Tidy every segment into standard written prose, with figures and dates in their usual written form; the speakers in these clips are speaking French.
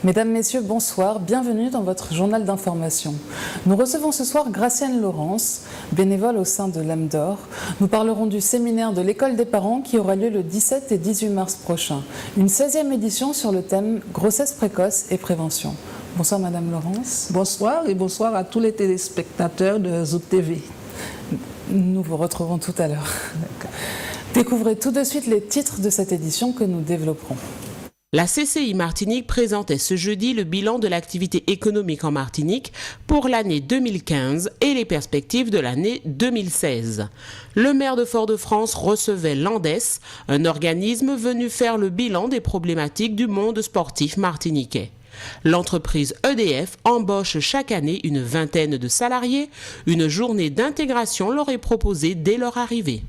Mesdames, Messieurs, bonsoir, bienvenue dans votre journal d'information. Nous recevons ce soir Gracienne Laurence, bénévole au sein de l'Âme d'Or. Nous parlerons du séminaire de l'école des parents qui aura lieu le 17 et 18 mars prochain. Une 16e édition sur le thème grossesse précoce et prévention. Bonsoir Madame Laurence. Bonsoir et bonsoir à tous les téléspectateurs de Zouk TV. Nous vous retrouvons tout à l'heure. Découvrez tout de suite les titres de cette édition que nous développerons. La CCI Martinique présentait ce jeudi le bilan de l'activité économique en Martinique pour l'année 2015 et les perspectives de l'année 2016. Le maire de Fort-de-France recevait l'ANDES, un organisme venu faire le bilan des problématiques du monde sportif martiniquais. L'entreprise EDF embauche chaque année une vingtaine de salariés. Une journée d'intégration leur est proposée dès leur arrivée.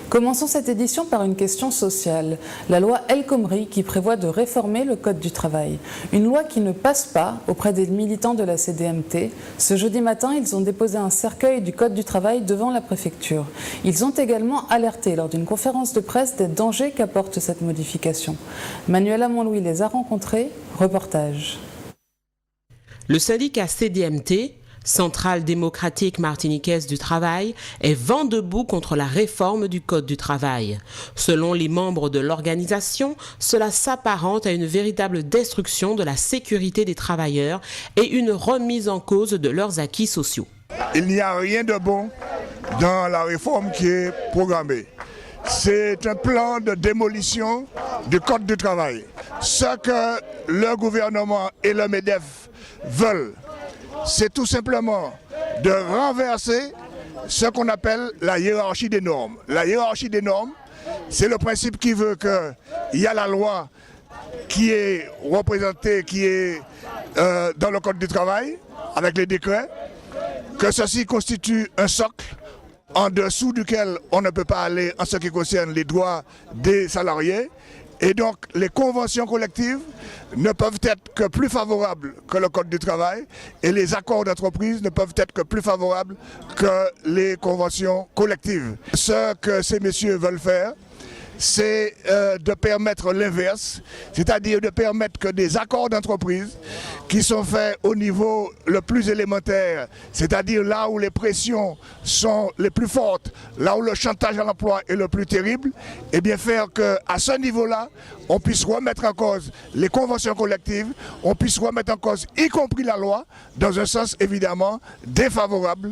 Commençons cette édition par une question sociale. La loi El Khomri qui prévoit de réformer le Code du travail. Une loi qui ne passe pas auprès des militants de la CDMT. Ce jeudi matin, ils ont déposé un cercueil du Code du travail devant la préfecture. Ils ont également alerté lors d'une conférence de presse des dangers qu'apporte cette modification. Manuela Montlouis les a rencontrés. Reportage. Le syndicat CDMT, Centrale démocratique martiniquaise du travail, est vent debout contre la réforme du Code du travail. Selon les membres de l'organisation, cela s'apparente à une véritable destruction de la sécurité des travailleurs et une remise en cause de leurs acquis sociaux. Il n'y a rien de bon dans la réforme qui est programmée. C'est un plan de démolition du Code du travail. Ce que le gouvernement et le MEDEF veulent, c'est tout simplement de renverser ce qu'on appelle la hiérarchie des normes. La hiérarchie des normes, c'est le principe qui veut qu'il y a la loi qui est représentée, qui est dans le Code du travail, avec les décrets, que ceci constitue un socle en dessous duquel on ne peut pas aller en ce qui concerne les droits des salariés. Et donc, les conventions collectives ne peuvent être que plus favorables que le Code du travail et les accords d'entreprise ne peuvent être que plus favorables que les conventions collectives. Ce que ces messieurs veulent faire, c'est de permettre l'inverse, c'est-à-dire de permettre que des accords d'entreprise qui sont faits au niveau le plus élémentaire, c'est-à-dire là où les pressions sont les plus fortes, là où le chantage à l'emploi est le plus terrible, et bien faire qu'à ce niveau-là, on puisse remettre en cause les conventions collectives, on puisse remettre en cause, y compris la loi, dans un sens évidemment défavorable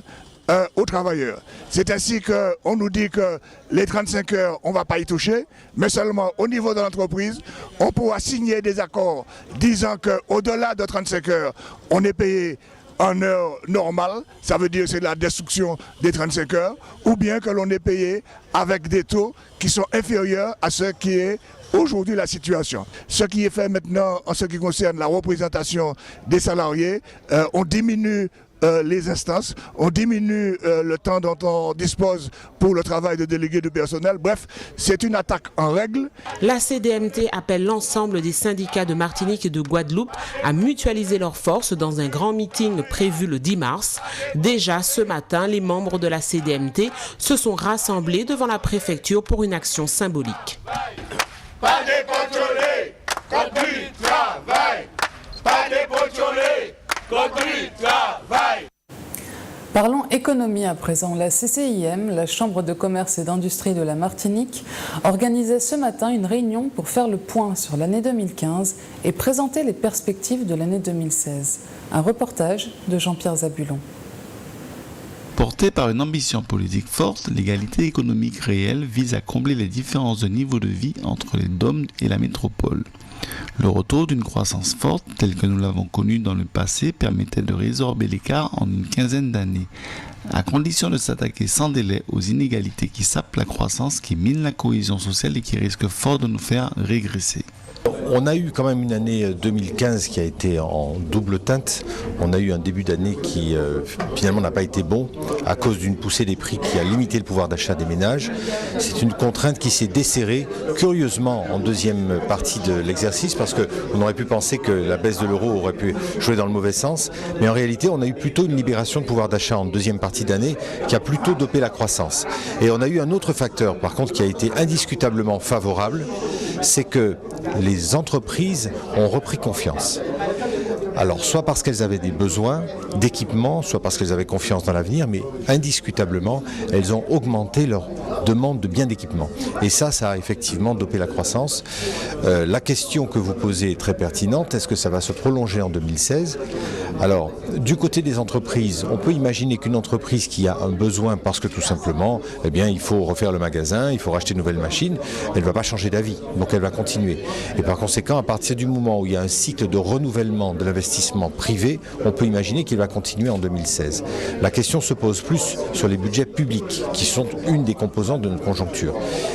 aux travailleurs. C'est ainsi qu'on nous dit que les 35 heures, on ne va pas y toucher, mais seulement au niveau de l'entreprise, on pourra signer des accords disant qu'au-delà de 35 heures, on est payé en heure normale, ça veut dire que c'est la destruction des 35 heures, ou bien que l'on est payé avec des taux qui sont inférieurs à ce qui est aujourd'hui la situation. Ce qui est fait maintenant en ce qui concerne la représentation des salariés, on diminue les instances, on diminue le temps dont on dispose pour le travail de délégué du personnel. Bref, c'est une attaque en règle. La CDMT appelle l'ensemble des syndicats de Martinique et de Guadeloupe à mutualiser leurs forces dans un grand meeting prévu le 10 mars. Déjà ce matin, les membres de la CDMT se sont rassemblés devant la préfecture pour une action symbolique. Pas décontrôler, contre du travail. Pas décontrôler, contre du travail. Parlons économie à présent. La CCIM, la Chambre de commerce et d'industrie de la Martinique, organisait ce matin une réunion pour faire le point sur l'année 2015 et présenter les perspectives de l'année 2016. Un reportage de Jean-Pierre Zabulon. Portée par une ambition politique forte, l'égalité économique réelle vise à combler les différences de niveau de vie entre les DOM et la métropole. Le retour d'une croissance forte, telle que nous l'avons connue dans le passé, permettait de résorber l'écart en une quinzaine d'années, à condition de s'attaquer sans délai aux inégalités qui sapent la croissance, qui minent la cohésion sociale et qui risquent fort de nous faire régresser. On a eu quand même une année 2015 qui a été en double teinte. On a eu un début d'année qui finalement n'a pas été bon à cause d'une poussée des prix qui a limité le pouvoir d'achat des ménages. C'est une contrainte qui s'est desserrée curieusement en deuxième partie de l'exercice parce qu'on aurait pu penser que la baisse de l'euro aurait pu jouer dans le mauvais sens. Mais en réalité, on a eu plutôt une libération de pouvoir d'achat en deuxième partie d'année qui a plutôt dopé la croissance. Et on a eu un autre facteur par contre qui a été indiscutablement favorable, c'est que les entreprises ont repris confiance. Alors, soit parce qu'elles avaient des besoins d'équipement, soit parce qu'elles avaient confiance dans l'avenir, mais indiscutablement, elles ont augmenté leur demande de biens d'équipement. Et ça a effectivement dopé la croissance. La question que vous posez est très pertinente. Est-ce que ça va se prolonger en 2016 ? Alors, du côté des entreprises, on peut imaginer qu'une entreprise qui a un besoin parce que tout simplement, eh bien, il faut refaire le magasin, il faut racheter une nouvelle machine, elle ne va pas changer d'avis. Donc, elle va continuer. Et par conséquent, à partir du moment où il y a un cycle de renouvellement de l'investissement privé, on peut imaginer qu'il va continuer en 2016. La question se pose plus sur les budgets publics, qui sont une des composantes de notre conjoncture.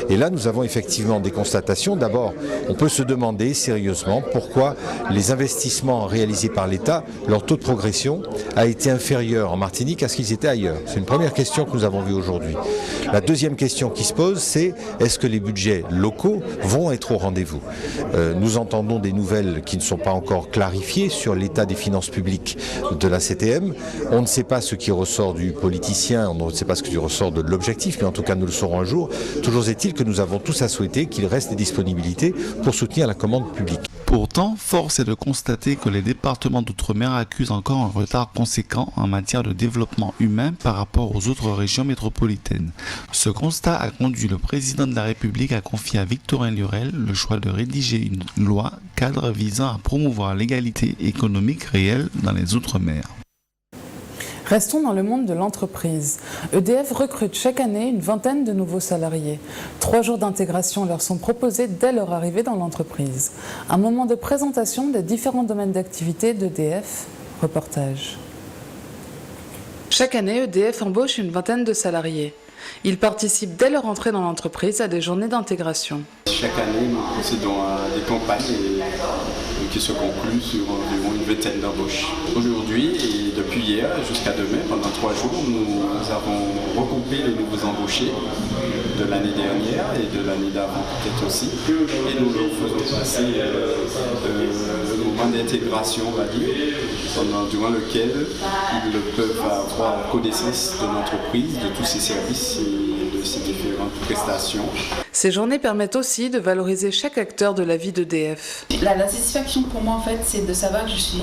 Et là, nous avons effectivement des constatations. D'abord, on peut se demander sérieusement pourquoi les investissements réalisés par l'État, leur taux de progression a été inférieur en Martinique à ce qu'ils étaient ailleurs. C'est une première question que nous avons vue aujourd'hui. La deuxième question qui se pose, c'est est-ce que les budgets locaux vont être au rendez-vous ? Nous entendons des nouvelles qui ne sont pas encore clarifiées sur l'état des finances publiques de la CTM. On ne sait pas ce qui ressort du politicien, on ne sait pas ce qui ressort de l'objectif, mais en tout cas nous le saurons un jour. Toujours est-il que nous avons tous à souhaiter qu'il reste des disponibilités pour soutenir la commande publique. Pourtant, force est de constater que les départements d'outre-mer accusent encore un retard conséquent en matière de développement humain par rapport aux autres régions métropolitaines. Ce constat a conduit le président de la République à confier à Victorin Lurel le choix de rédiger une loi cadre visant à promouvoir l'égalité économique réelle dans les outre-mer. Restons dans le monde de l'entreprise. EDF recrute chaque année une vingtaine de nouveaux salariés. 3 jours d'intégration leur sont proposés dès leur arrivée dans l'entreprise. Un moment de présentation des différents domaines d'activité d'EDF. Reportage. Chaque année, EDF embauche une vingtaine de salariés. Ils participent dès leur entrée dans l'entreprise à des journées d'intégration. Chaque année, nous procédons à des campagnes qui se concluent sur environ une vingtaine d'embauches. Aujourd'hui et depuis hier jusqu'à demain, pendant 3 jours, nous avons regroupé les nouveaux embauchés de l'année dernière et de l'année d'avant peut-être aussi. Et nous leur faisons passer le moment d'intégration, on va dire, durant lequel ils peuvent avoir connaissance de l'entreprise, de tous ses services et de ses différentes prestations. Ces journées permettent aussi de valoriser chaque acteur de la vie d'EDF. La satisfaction pour moi, en fait, c'est de savoir que je suis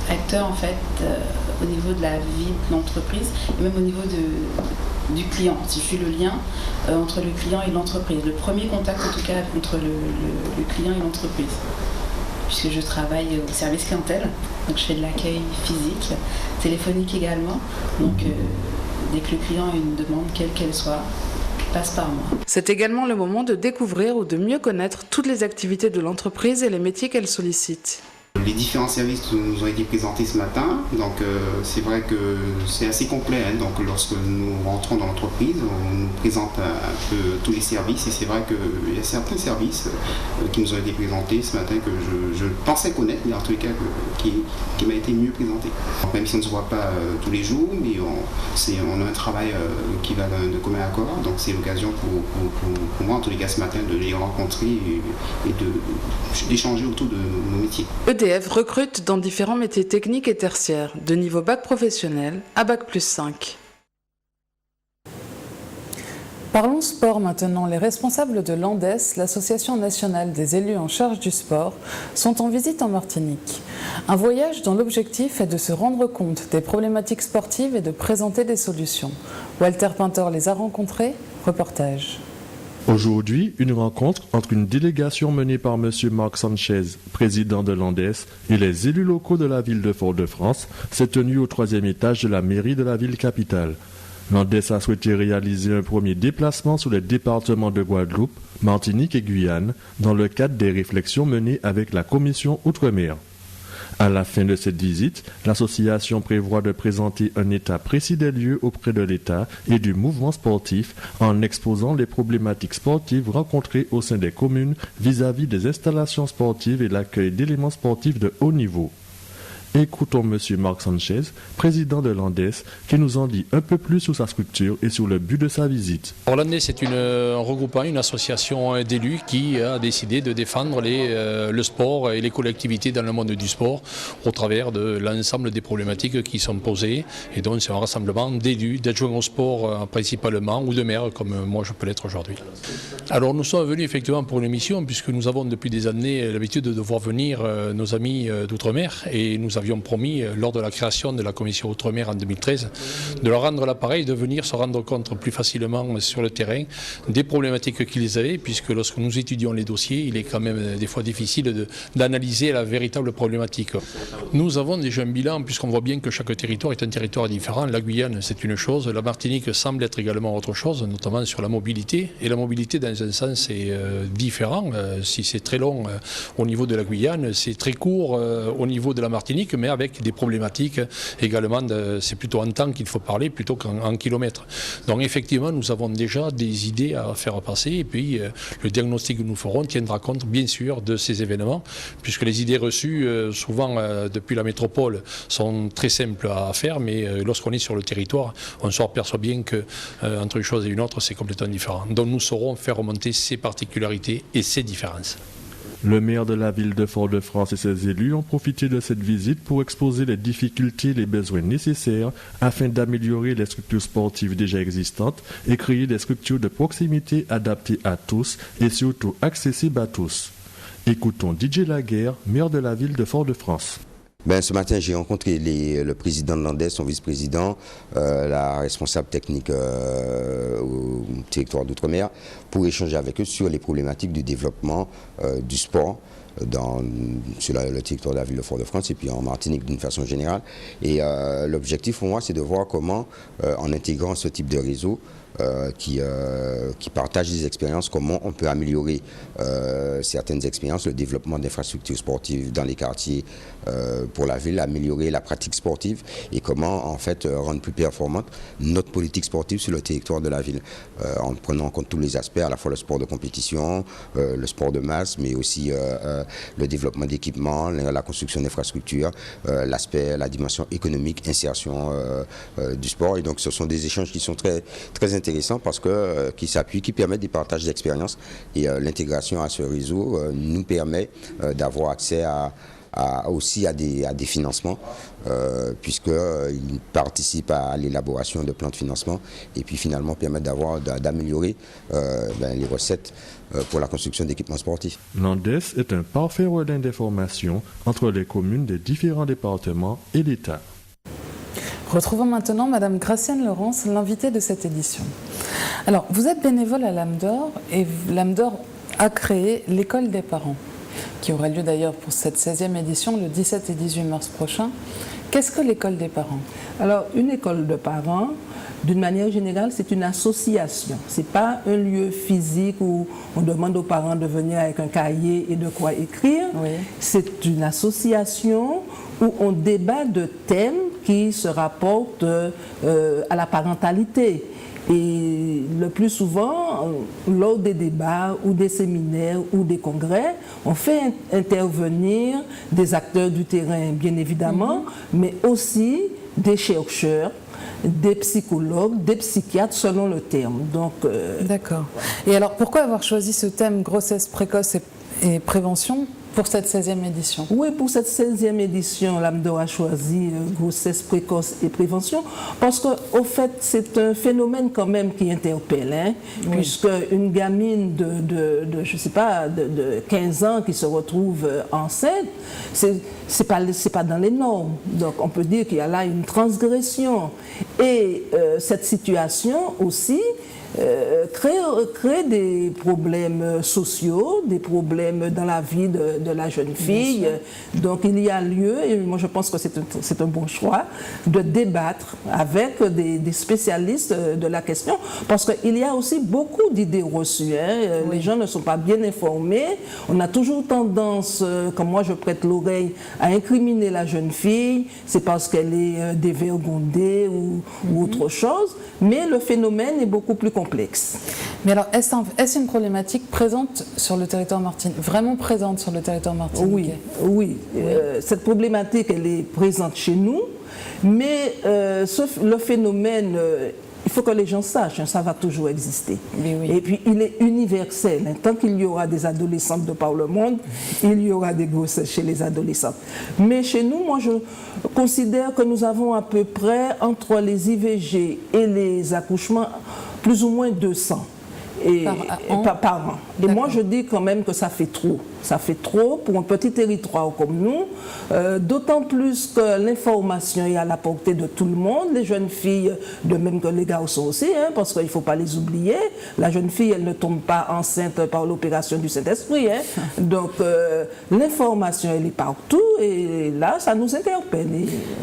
acteur, en fait, au niveau de la vie de l'entreprise et même au niveau du client. Si je suis le lien entre le client et l'entreprise, le premier contact en tout cas entre le client et l'entreprise. Puisque je travaille au service clientèle, donc je fais de l'accueil physique, téléphonique également. Donc dès que le client a une demande, quelle qu'elle soit, passe par moi. C'est également le moment de découvrir ou de mieux connaître toutes les activités de l'entreprise et les métiers qu'elle sollicite. Les différents services nous ont été présentés ce matin, donc c'est vrai que c'est assez complet. Donc lorsque nous rentrons dans l'entreprise, on nous présente un peu tous les services et c'est vrai qu'il y a certains services qui nous ont été présentés ce matin que je pensais connaître, mais en tout cas qui m'a été mieux présenté. Donc, même si on ne se voit pas tous les jours, mais on a un travail qui va de commun accord, donc c'est l'occasion pour moi en tous les cas ce matin de les rencontrer et d'échanger autour de nos métiers. EDF recrute dans différents métiers techniques et tertiaires, de niveau bac professionnel à bac+5. Parlons sport maintenant. Les responsables de l'ANDES, l'Association nationale des élus en charge du sport, sont en visite en Martinique. Un voyage dont l'objectif est de se rendre compte des problématiques sportives et de présenter des solutions. Walter Pintor les a rencontrés. Reportage. Aujourd'hui, une rencontre entre une délégation menée par M. Marc Sanchez, président de l'ANDES, et les élus locaux de la ville de Fort-de-France s'est tenue au 3e étage de la mairie de la ville capitale. L'ANDES a souhaité réaliser un premier déplacement sur les départements de Guadeloupe, Martinique et Guyane, dans le cadre des réflexions menées avec la commission Outre-mer. À la fin de cette visite, l'association prévoit de présenter un état précis des lieux auprès de l'État et du mouvement sportif en exposant les problématiques sportives rencontrées au sein des communes vis-à-vis des installations sportives et l'accueil d'éléments sportifs de haut niveau. Écoutons M. Marc Sanchez, président de l'Andes, qui nous en dit un peu plus sur sa structure et sur le but de sa visite. L'Andes, c'est un regroupement, une association d'élus qui a décidé de défendre le sport et les collectivités dans le monde du sport au travers de l'ensemble des problématiques qui sont posées. Et donc c'est un rassemblement d'élus, d'adjoints au sport principalement, ou de maires comme moi je peux l'être aujourd'hui. Alors nous sommes venus effectivement pour une mission, puisque nous avons depuis des années l'habitude de voir venir nos amis d'outre-mer, et nous avions promis lors de la création de la commission outre-mer en 2013 de leur rendre l'appareil, de venir se rendre compte plus facilement sur le terrain des problématiques qu'ils avaient, puisque lorsque nous étudions les dossiers, il est quand même des fois difficile d'analyser la véritable problématique. Nous avons déjà un bilan, puisqu'on voit bien que chaque territoire est un territoire différent. La Guyane, c'est une chose, la Martinique semble être également autre chose, notamment sur la mobilité, et la mobilité dans un sens est différent. Si c'est très long au niveau de la Guyane, c'est très court au niveau de la Martinique, mais avec des problématiques également, c'est plutôt en temps qu'il faut parler plutôt qu'en kilomètres. Donc effectivement, nous avons déjà des idées à faire passer, et puis le diagnostic que nous ferons tiendra compte bien sûr de ces événements, puisque les idées reçues, souvent depuis la métropole, sont très simples à faire, mais lorsqu'on est sur le territoire, on se aperçoit bien que entre une chose et une autre, c'est complètement différent. Donc nous saurons faire remonter ces particularités et ces différences. Le maire de la ville de Fort-de-France et ses élus ont profité de cette visite pour exposer les difficultés et les besoins nécessaires afin d'améliorer les structures sportives déjà existantes et créer des structures de proximité adaptées à tous et surtout accessibles à tous. Écoutons DJ Laguerre, maire de la ville de Fort-de-France. Ce matin, j'ai rencontré le président de l'Andes, son vice-président, la responsable technique au territoire d'outre-mer, pour échanger avec eux sur les problématiques du développement du sport sur le territoire de la ville de Fort-de-France et puis en Martinique d'une façon générale. Et l'objectif pour moi, c'est de voir comment, en intégrant ce type de réseau, qui partagent des expériences, comment on peut améliorer certaines expériences, le développement d'infrastructures sportives dans les quartiers pour la ville, améliorer la pratique sportive et comment en fait rendre plus performante notre politique sportive sur le territoire de la ville en prenant en compte tous les aspects, à la fois le sport de compétition, le sport de masse, mais aussi le développement d'équipements, la construction d'infrastructures, la dimension économique, insertion du sport. Et donc ce sont des échanges qui sont très intéressants parce que qui s'appuient, qui permettent des partages d'expériences et l'intégration à ce réseau nous permet d'avoir accès aussi à des financements puisqu'ils participent à l'élaboration de plans de financement et puis finalement permettent d'améliorer les recettes pour la construction d'équipements sportifs. L'Andes est un parfait relais d'information entre les communes des différents départements et l'État. Retrouvons maintenant Madame Gracienne Laurence, l'invitée de cette édition. Alors, vous êtes bénévole à l'Âme d'Or et l'Âme d'Or a créé l'école des parents, qui aura lieu d'ailleurs pour cette 16e édition le 17 et 18 mars prochain. Qu'est-ce que l'école des parents? Alors, une école de parents, d'une manière générale, c'est une association. Ce n'est pas un lieu physique où on demande aux parents de venir avec un cahier et de quoi écrire. Oui. C'est une association où on débat de thèmes qui se rapportent à la parentalité. Et le plus souvent, lors des débats ou des séminaires ou des congrès, on fait intervenir des acteurs du terrain, bien évidemment, mais aussi des chercheurs, des psychologues, des psychiatres, selon le terme. Donc, D'accord. Et alors, pourquoi avoir choisi ce thème grossesse précoce et prévention pour cette 16e édition? Oui, pour cette 16e édition, l'Âme d'Or a choisi grossesse précoce et prévention parce qu'au fait, c'est un phénomène quand même qui interpelle, hein, oui. Puisque une gamine je sais pas, de 15 ans qui se retrouve enceinte, c'est pas dans les normes. Donc on peut dire qu'il y a là une transgression. Et cette situation aussi crée des problèmes sociaux, des problèmes dans la vie de la jeune fille. Donc il y a lieu, et moi je pense que c'est un bon choix, de débattre avec des spécialistes de la question, parce qu'il y a aussi beaucoup d'idées reçues. Hein. Oui. Les gens ne sont pas bien informés. On a toujours tendance, comme moi je prête l'oreille, à incriminer la jeune fille, c'est parce qu'elle est dévergondée ou autre chose, mais le phénomène est beaucoup plus complexe. Mais alors, est-ce une problématique présente sur le territoire martiniquais, vraiment présente sur le territoire territoire martiniquais. Oui. Cette problématique, elle est présente chez nous, mais le phénomène... il faut que les gens sachent, ça va toujours exister. Et puis, il est universel. Tant qu'il y aura des adolescentes de par le monde, il y aura des grossesses chez les adolescentes. Mais chez nous, moi, je considère que nous avons à peu près, entre les IVG et les accouchements, plus ou moins 200. Par an. Et moi, je dis quand même que ça fait trop. Ça fait trop pour un petit territoire comme nous, d'autant plus que l'information est à la portée de tout le monde, les jeunes filles, de même que les garçons aussi, parce qu'il ne faut pas les oublier. La jeune fille, elle ne tombe pas enceinte par l'opération du Saint-Esprit. Donc, l'information, elle est partout, et là, ça nous interpelle.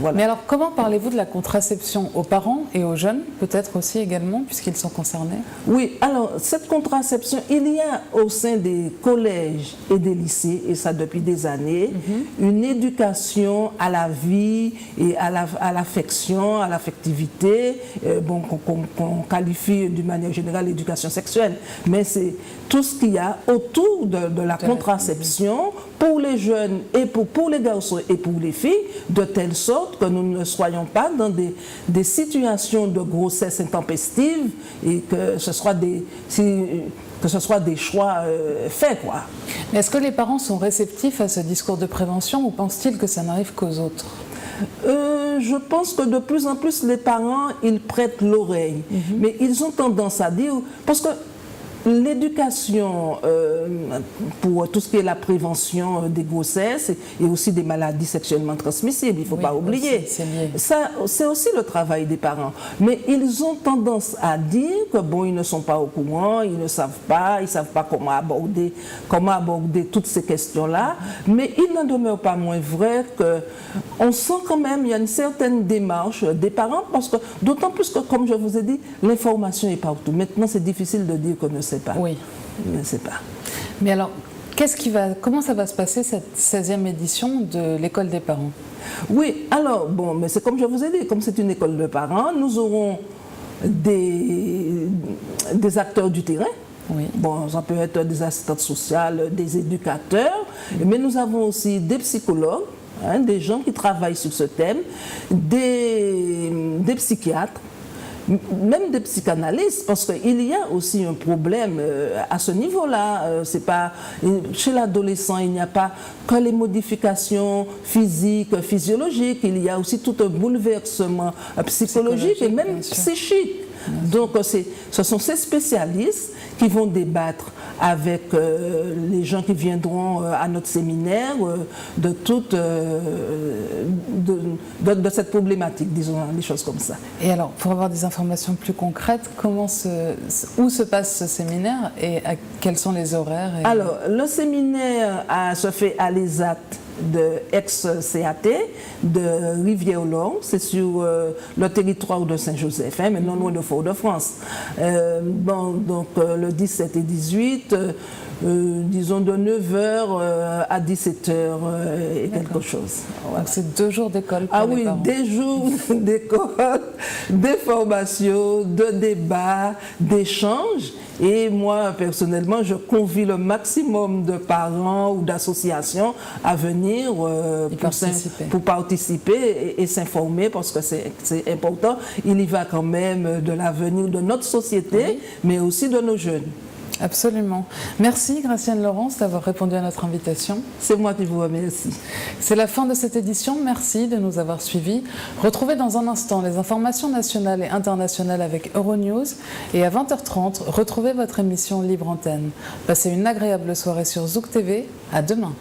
Voilà. Mais alors, comment parlez-vous de la contraception aux parents et aux jeunes, peut-être aussi également, puisqu'ils sont concernés? Oui, alors, cette contraception, il y a au sein des collèges et des lycées, et ça depuis des années, une éducation à la vie et à l'affection, à l'affectivité, qu'on qualifie d'une manière générale l'éducation sexuelle. Mais c'est tout ce qu'il y a autour de la contraception pour les jeunes et pour les garçons et pour les filles, de telle sorte que nous ne soyons pas dans des situations de grossesse intempestive et que ce soit des choix faits, quoi. Mais est-ce que les parents sont réceptifs à ce discours de prévention ou pensent-ils que ça n'arrive qu'aux autres? Je pense que de plus en plus les parents, ils prêtent l'oreille. Mais ils ont tendance à dire... Parce que l'éducation pour tout ce qui est la prévention des grossesses et aussi des maladies sexuellement transmissibles, il ne faut pas oublier. Ça, c'est aussi le travail des parents. Mais ils ont tendance à dire que ils ne sont pas au courant, ils ne savent pas comment aborder toutes ces questions-là. Mais il n'en demeure pas moins vrai qu'on sent quand même, il y a une certaine démarche des parents, parce que d'autant plus que, comme je vous ai dit, l'information est partout. Maintenant, c'est difficile de dire qu'on ne sait pas. Oui. Je ne sais pas. Mais alors, comment ça va se passer cette 16e édition de l'école des parents? Oui, alors, mais c'est comme je vous ai dit, comme c'est une école de parents, nous aurons des acteurs du terrain. Oui. Ça peut être des assistantes sociales, des éducateurs, mais nous avons aussi des psychologues, des gens qui travaillent sur ce thème, des psychiatres, même des psychanalystes, parce qu'il y a aussi un problème à ce niveau-là. Chez l'adolescent, il n'y a pas que les modifications physiques, physiologiques, il y a aussi tout un bouleversement psychologique et même psychique. Donc, ce sont ces spécialistes qui vont débattre avec les gens qui viendront à notre séminaire de cette problématique, disons les choses comme ça. Et alors, pour avoir des informations plus concrètes, où se passe ce séminaire et quels sont les horaires Alors, le séminaire se fait à l'ESAT de ex-CAT de Rivière-Longue, c'est sur le territoire de Saint-Joseph, mais non loin de Fort-de-France. Donc le 17 et 18, disons de 9h à 17h et quelque chose. Voilà. Donc c'est 2 jours d'école pour les parents. Des jours d'école, des formations, de débats, d'échanges. Et moi, personnellement, je convie le maximum de parents ou d'associations à venir pour participer et s'informer, parce que c'est important. Il y va quand même de l'avenir de notre société, mais aussi de nos jeunes. Absolument. Merci Graciane Laurence d'avoir répondu à notre invitation. C'est moi qui vous remercie. C'est la fin de cette édition. Merci de nous avoir suivis. Retrouvez dans un instant les informations nationales et internationales avec Euronews. Et à 20h30, retrouvez votre émission Libre Antenne. Passez une agréable soirée sur Zouk TV. À demain.